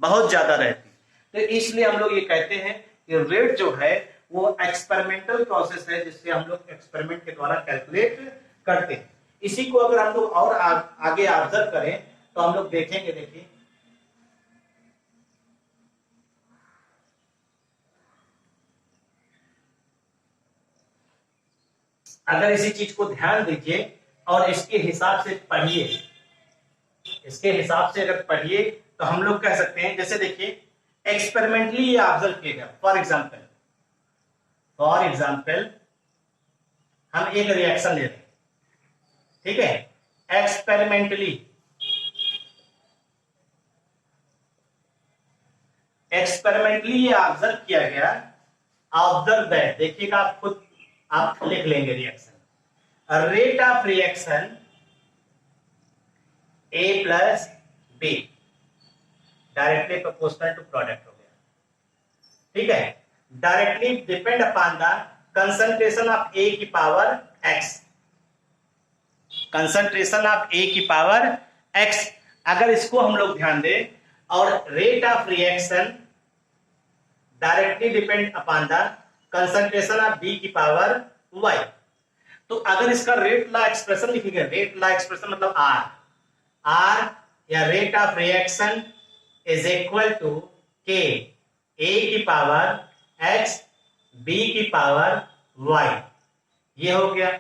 Speaker 1: बहुत ज्यादा रहती है। तो इसलिए हम लोग ये कहते हैं कि रेट जो है वो एक्सपेरिमेंटल प्रोसेस है जिससे हम लोग एक्सपेरिमेंट के द्वारा कैलकुलेट करते हैं। इसी को अगर हम लोग और आगे ऑब्जर्व करें तो हम लोग देखेंगे, देखिए अगर इसी चीज को ध्यान दीजिए और इसके हिसाब से पढ़िए, इसके हिसाब से अगर पढ़िए तो हम लोग कह सकते हैं, जैसे देखिए एक्सपेरिमेंटली ये ऑब्जर्व किएगा। फॉर एग्जाम्पल हम एक रिएक्शन ले रहे हैं, ठीक है, एक्सपेरिमेंटली ये ऑब्जर्व किया गया। ऑब्जर्व दैट, देखिएगा आप खुद आप लिख लेंगे reaction, rate of reaction A plus B directly proportional to product हो गया, ठीक है। Directly depend upon the concentration of A की power x, concentration of A की पावर x। अगर इसको हम लोग ध्यान दें, और rate of reaction directly depend upon the concentration of B की पावर y। तो अगर इसका रेट लॉ एक्सप्रेशन लिखेंगे, रेट लॉ एक्सप्रेशन मतलब R या rate of reaction is equal to K, A की पावर x B की पावर y, ये हो गया।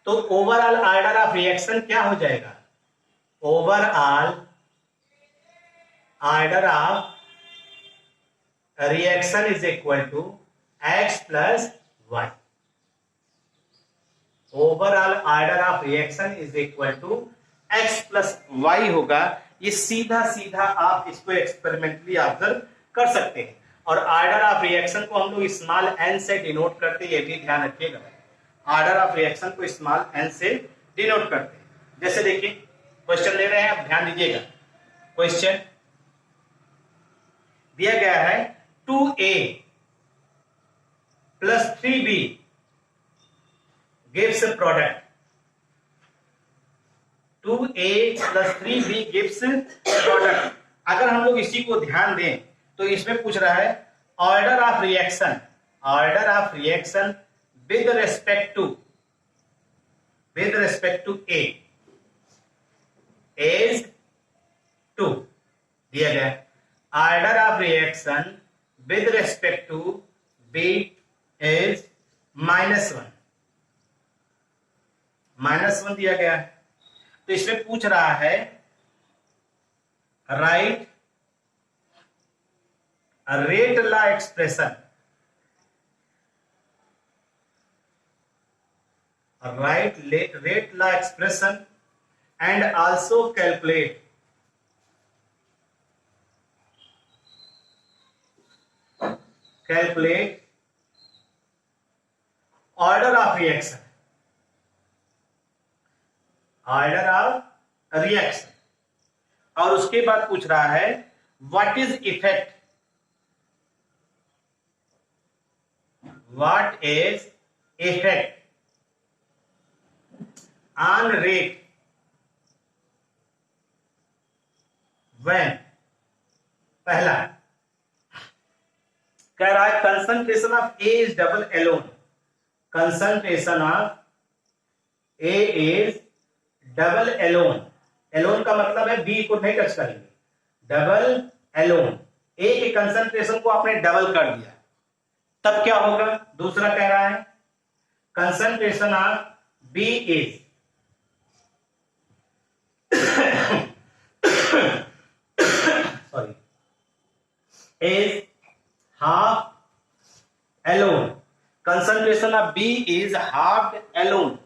Speaker 1: तो ओवरऑल ऑर्डर ऑफ रिएक्शन क्या हो जाएगा, overall order of reaction is equal to x plus y, overall order of reaction is equal to x plus y होगा। ये सीधा सीधा आप इसको एक्सपेरिमेंटली ऑब्जर्व कर सकते हैं। और ऑर्डर ऑफ रिएक्शन को हम लोग स्मॉल n से डिनोट करते हैं, ये भी ध्यान रखिएगा। ऑर्डर ऑफ रिएक्शन को स्मॉल n से डिनोट करते हैं। जैसे देखिए क्वेश्चन ले रहे हैं, आप ध्यान दीजिएगा। क्वेश्चन दिया गया है 2a plus 3b gives product, 2a plus 3b gives product. अगर हम लोग इसी को ध्यान दें तो इसमें पूछ रहा है order of reaction with respect to a is 2 दिया गया। Order of reaction with respect to b is -1 दिया गया है। तो इसमें पूछ रहा है write rate law expression, rate law expression and also calculate order of reaction, और उसके बाद पूछ रहा है what is effect on rate when, पहला कह रहा है concentration of A is double alone, concentration of A is double alone. Alone का मतलब है B को नहीं टच करेंगे, डबल एलोन। A के कंसंट्रेशन को आपने डबल कर दिया, तब क्या होगा। दूसरा कह रहा है concentration of B is is half alone, concentration of B is half alone,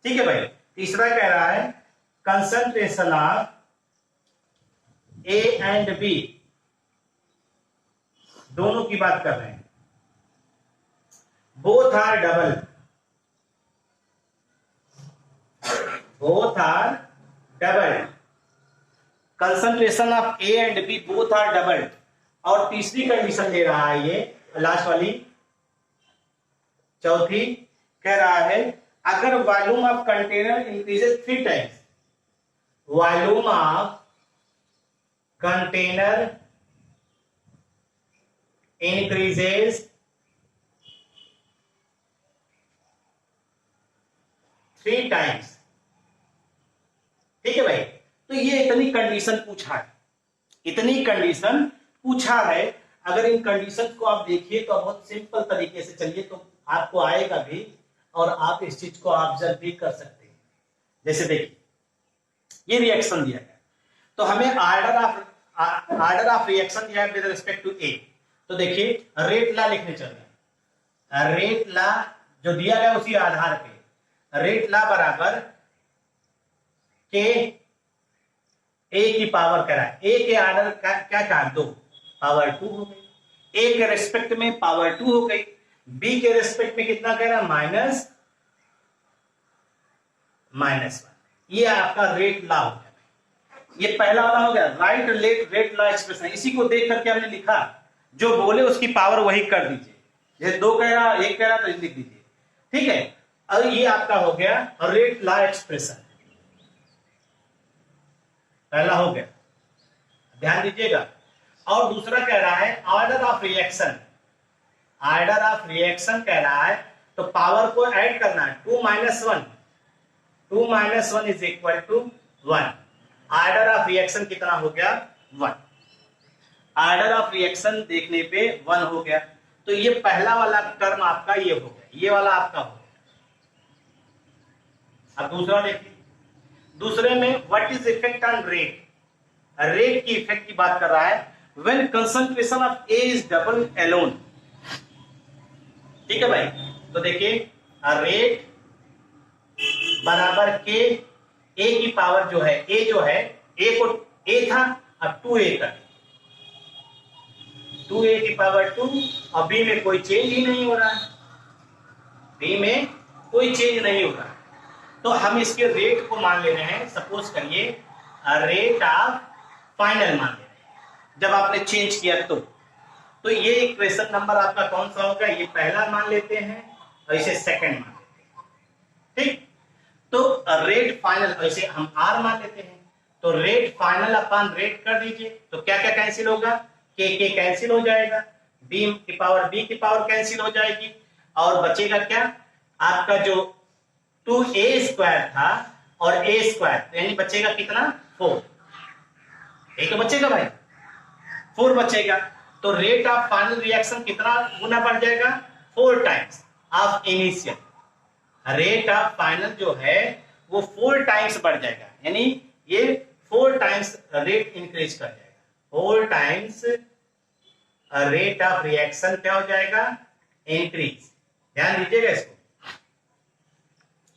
Speaker 1: ठीक है भाई। तीसरा कह रहा है concentration of A and B, दोनों की बात कर रहे हैं, both are double, concentration of A and B both are double. और तीसरी कंडीशन दे रहा है, ये लास्ट वाली चौथी कह रहा है अगर volume of container increases 3 times, volume of container increases 3 times। ठीक है भाई, तो ये इतनी कंडीशन पूछा है, इतनी कंडीशन पूछा है। अगर इन कंडीशन को आप देखिए तो बहुत सिंपल तरीके से चलिए तो आपको आएगा भी और आप इस चीज को ऑब्जर्व भी कर सकते हैं। जैसे देखिए ये रिएक्शन दिया गया तो हमें ऑर्डर ऑफ रिएक्शन दिया है विद रिस्पेक्ट टू ए। तो देखिए रेट लॉ लिखने चल रहे हैं। रेट लॉ जो दिया गया उसी आधार पे रेट लॉ बराबर के ए की पावर करा, ए के ऑर्डर का क्या कहा 2 पावर 2 हो गई, ए के रेस्पेक्ट में पावर 2 हो गई, बी के रेस्पेक्ट में कितना कह रहा माइनस 1। ये आपका रेट लॉ हो गया। ये पहला वाला हो गया राइट रेट लॉ एक्सप्रेशन। इसी को देख करके हमने लिखा, जो बोले उसकी पावर वही कर दीजिए। जैसे 2 कह रहा 1 कह रहा तो लिख दीजिए, ठीक है। और ये आपका हो गया रेट लॉ एक्सप्रेशन, पहला हो गया, ध्यान दीजिएगा। और दूसरा कह रहा है order of reaction. Order of reaction कह रहा है तो पावर को ऐड करना है 2 - 1, 2 - 1 is equal to 1। Order of reaction कितना हो गया 1। ऑर्डर ऑफ रिएक्शन देखने पे 1 हो गया। तो ये पहला वाला टर्म आपका ये हो गया, ये वाला आपका हो गया। अब दूसरा देखिए, दूसरे में what is effect on rate. Rate की इफेक्ट की बात कर रहा है when concentration of A is double alone. ठीक है भाई, तो देखिए रेट बराबर के ए की पावर जो है, ए जो है ए को ए था अब 2a कर, 2a की पावर 2 और बी में कोई चेंज ही नहीं हो रहा है, बी में कोई चेंज नहीं हो रहा है। तो हम इसके रेट को मान ले रहे हैं, सपोज करिए रेट ऑफ फाइनल मान ले रहे हैं जब आपने चेंज किया तो ये इक्वेशन नंबर आपका कौन सा होगा, ये पहला मान लेते हैं और इसे सेकंड मान लेते हैं। ठीक, तो रेट फाइनल ऐसे हम आर मान लेते हैं, तो रेट फाइनल अपॉन रेट कर दीजिए तो क्या क्या कैंसिल होगा, के कैंसिल हो जाएगा, बी की पावर कैंसिल हो जाएगी और बचेगा क्या आपका जो 2a² था और a² यानी बचेगा कितना 4, एक तो बचेगा भाई 4 बचेगा। तो रेट ऑफ फाइनल रिएक्शन कितना गुना बढ़ जाएगा 4 times of initial. Rate of final जो है वो 4 टाइम्स बढ़ जाएगा, यानी ये 4 टाइम्स रेट इंक्रीज कर जाएगा, 4 टाइम्स रेट ऑफ रिएक्शन क्या हो जाएगा इंक्रीज। ध्यान दीजिएगा इसको।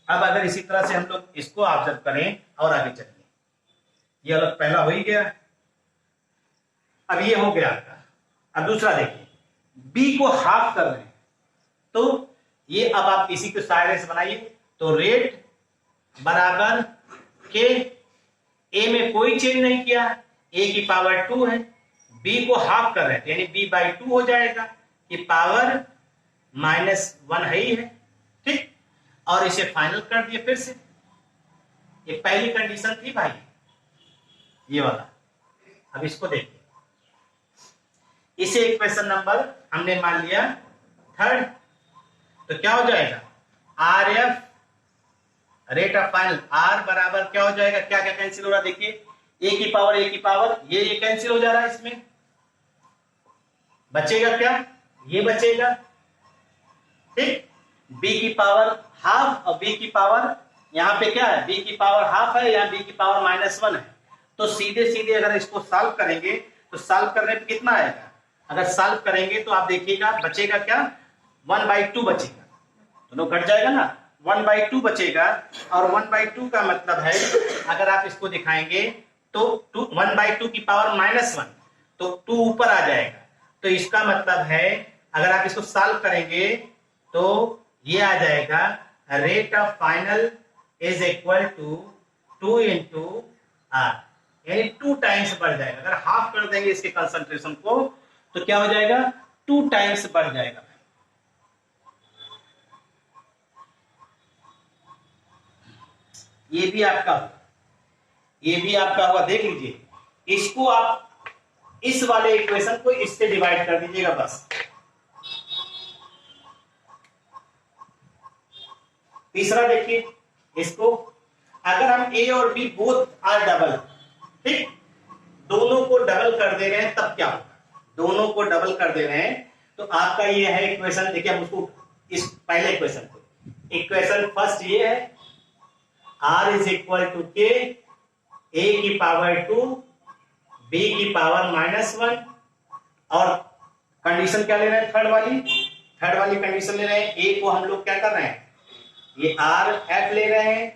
Speaker 1: अब अगर इसी तरह से हम लोग इसको ऑब्जर्व करें और आगे चलिए, ये अलग पहला हो ही गया, अब ये हो गया आपका। अब दूसरा देखिए, बी को हाफ कर रहे हैं तो ये अब आप इसी को साइड से बनाइए तो रेट बराबर के ए में कोई चेंज नहीं किया, ए की पावर 2 है, बी को हाफ कर रहे हैं यानी b/2 हो जाएगा, कि पावर -1 है ही है। ठीक, और इसे फाइनल कर दिए फिर से, ये पहली कंडीशन थी भाई ये वाला। अब इसको देखिए, इसे इक्वेशन नंबर हमने मान लिया 3rd, तो क्या हो जाएगा RF rate of final R बराबर क्या हो जाएगा, क्या क्या कैंसिल हो रहा है देखिए, ए की पावर ये कैंसिल हो जा रहा है, इसमें बचेगा क्या ये बचेगा। ठीक, बी की पावर हाफ और बी की पावर यहाँ पे क्या है, बी की पावर हाफ है, यहाँ बी की पावर -1 है। तो सीधे सीधे अगर इसको सॉल्व करेंगे तो सॉल्व करने पे कितना आएगा, अगर सॉल्व करेंगे तो आप देखिएगा बचेगा क्या 1/2 बचेगा, दोनों घट जाएगा ना, 1/2 बचेगा। और 1/2 का मतलब है अगर आप इसको दिखाएंगे तो 1/2 की पावर -1 तो 2 ऊपर आ जाएगा, तो इसका मतलब है अगर आप इसको सॉल्व करेंगे तो ये आ जाएगा rate of final is equal to 2 × R, यानी 2 टाइम्स बढ़ जाएगा। अगर हाफ कर देंगे इसके कंसंट्रेशन को तो क्या हो जाएगा 2 टाइम्स बढ़ जाएगा। ये भी आपका होगा, देख लीजिए। इसको आप इस वाले इक्वेशन को इससे डिवाइड कर दीजिएगा बस। तीसरा देखिए इसको, अगर हम ए और बी बोथ आर डबल, ठीक, दोनों को डबल कर दे रहे हैं तब क्या होगा, दोनों को डबल कर दे रहे हैं तो आपका ये है इक्वेशन। देखिए हम उसको इस पहले इक्वेशन को, इक्वेशन फर्स्ट ये है r इज इक्वल टू के ए की पावर 2 बी की पावर -1, और कंडीशन क्या ले रहे हैं, थर्ड वाली कंडीशन ले रहे हैं। ए को हम लोग क्या कर रहे हैं, ये आर एफ ले रहे हैं,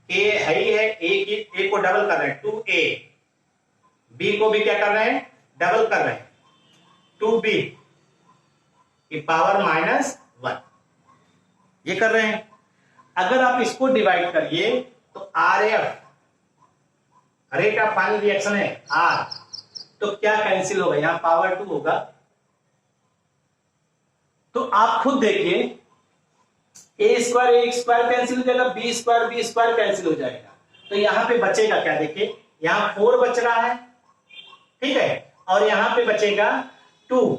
Speaker 1: के है ही है, ए को डबल कर रहे हैं 2a, बी को भी क्या कर रहे हैं, डबल कर रहे हैं 2b की पावर -1, ये कर रहे हैं। अगर आप इसको डिवाइड करिए तो R F rate of final reaction है आर, तो क्या कैंसिल होगा, यहां पावर 2 होगा, तो आप खुद देखिए ए स्क्वायर कैंसिल हो जाएगा, बी स्क्वायर कैंसिल हो जाएगा, तो यहां पे बचेगा क्या, देखिए यहां 4 बच रहा है, ठीक है, और यहां पे बचेगा 2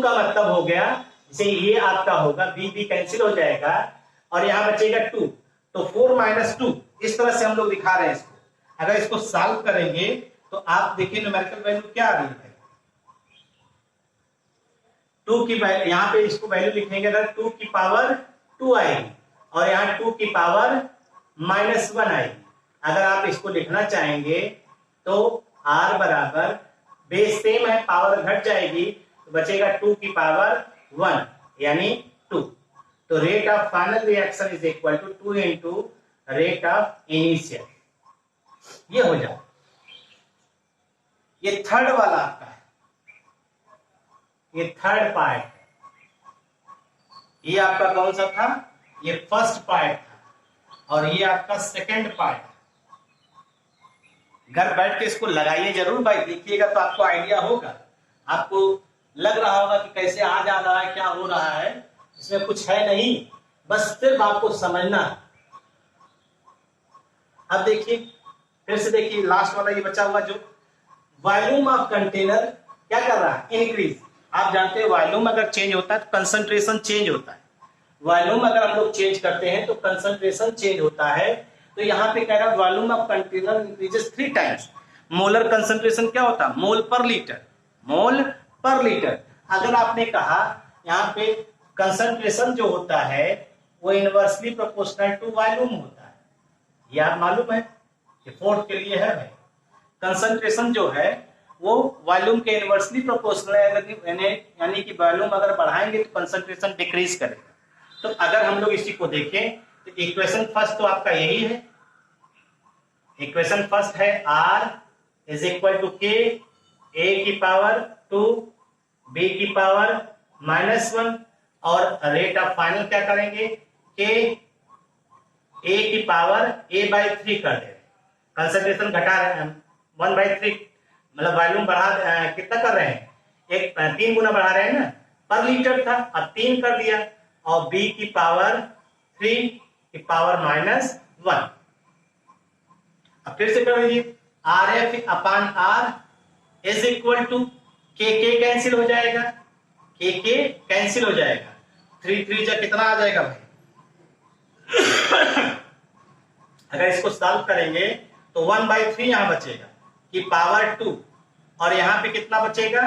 Speaker 1: का मतलब हो गया, जैसे ये आपका होगा बी कैंसिल हो जाएगा और यहां बचेगा 2, तो 4 - 2 इस तरह से हम लोग दिखा रहे हैं इसको। अगर इसको सॉल्व करेंगे तो आप देखिए न्यूमेरिकल वैल्यू क्या आ रही है, 2 की वैल्यू, यहां पे इसको वैल्यू लिखेंगे अगर 2 की पावर 2 आएगी और यहां 2 की पावर -1 आएगी। अगर आप इसको लिखना चाहेंगे तो r बराबर, बेस सेम है, पावर घट जाएगी तो बचेगा 2 की पावर 1 यानी 2, तो rate of final reaction is equal to 2 into rate of initial, ये हो जाए। ये थर्ड वाला आपका है, ये थर्ड पार्ट है, ये आपका कौन सा था, ये फर्स्ट पार्ट था और ये आपका सेकंड पार्ट। घर बैठ के इसको लगाइए जरूर भाई, देखिएगा तो आपको आइडिया होगा, आपको लग रहा होगा कि कैसे आ जा रहा है, क्या हो रहा है, इसमें कुछ है नहीं, बस सिर्फ आपको समझना है। अब देखिए फिर से देखिए लास्ट वाला ये बचा हुआ, जो वॉल्यूम ऑफ कंटेनर क्या कर रहा है, इंक्रीज। आप जानते हैं वॉल्यूम अगर चेंज होता है तो कंसंट्रेशन चेंज होता है, वॉल्यूम अगर हम लोग चेंज करते हैं तो कंसंट्रेशन चेंज होता है। तो यहाँ पे कह रहा है volume of container increases 3 times. Molar concentration क्या होता है, मोल पर लीटर। अगर आपने कहा यहाँ पे कंसंट्रेशन जो होता है वो इनवर्सली प्रोपोर्शनल टू वॉल्यूम होता है, ये आप मालूम है, ये फोर्थ के लिए है भाई। कंसंट्रेशन जो है वो वॉल्यूम के इनवर्सली प्रोपोर्शनल है, यानी कि वॉल्यूम अगर बढ़ाएंगे तो कंसंट्रेशन डिक्रीज करेगा। तो अगर हम लोग इसी को देखें तो इक्वेशन फर्स्ट तो आपका यही है, इक्वेशन फर्स्ट है R इज इक्वल टू के ए की पावर 2 बी की पावर -1, और रेट ऑफ फाइनल क्या करेंगे, के ए की पावर a/3 कर दे, कंसंट्रेशन घटा रहे हैं 1/3, मतलब वॉल्यूम बढ़ा कितना कर रहे हैं, 3 गुना बढ़ा रहे हैं ना, पर लीटर था अब 3 कर दिया, और b की पावर 3 की पावर -1। अब फिर से कर दीजिए RF upon R is equal to के कैंसिल हो जाएगा, के कैंसिल हो जाएगा, 3 जा कितना आ जाएगा भाई अगर इसको सॉल्व करेंगे तो 1/3 यहां बचेगा की पावर 2, और यहां पे कितना बचेगा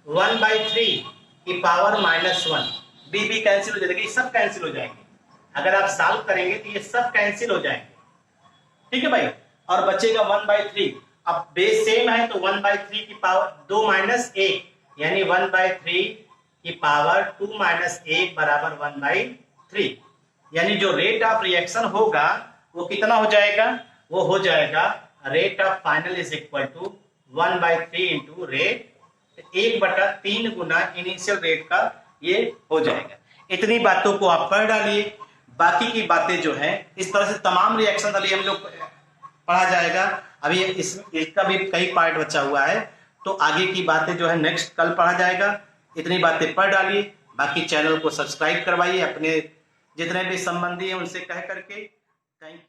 Speaker 1: 1/3 की पावर -1, बी कैंसिल हो जाएगा, ये सब कैंसिल हो जाएंगे। अगर आप सॉल्व करेंगे तो ये सब कैंसिल हो जाएंगे, ठीक है भाई, और बचेगा 1/3। अब बेस सेम है तो 1/3 की पावर 2 - 1 यानी 1/3 की पावर 2 - 1 बराबर 1/3, यानी जो रेट ऑफ रिएक्शन होगा वो कितना हो जाएगा, वो हो जाएगा rate of final is equal to 1/3 into rate, 1/3 गुना इनिशियल रेट का ये हो जाएगा। इतनी बातों को आप पढ़ डालिए, बाकी की बातें जो है इस तरह से तमाम रिएक्शन अभी हम लोग पढ़ा जाएगा। अभी इसका भी कई पार्ट बचा हुआ है, तो आगे की बातें जो है नेक्स्ट कल पढ़ा जाएगा। इतनी बातें पढ़ डालिए, बाकी चैनल को सब्सक्राइब करवाइए, अपने जितने भी संबंधी हैं उनसे कह करके। Thank you.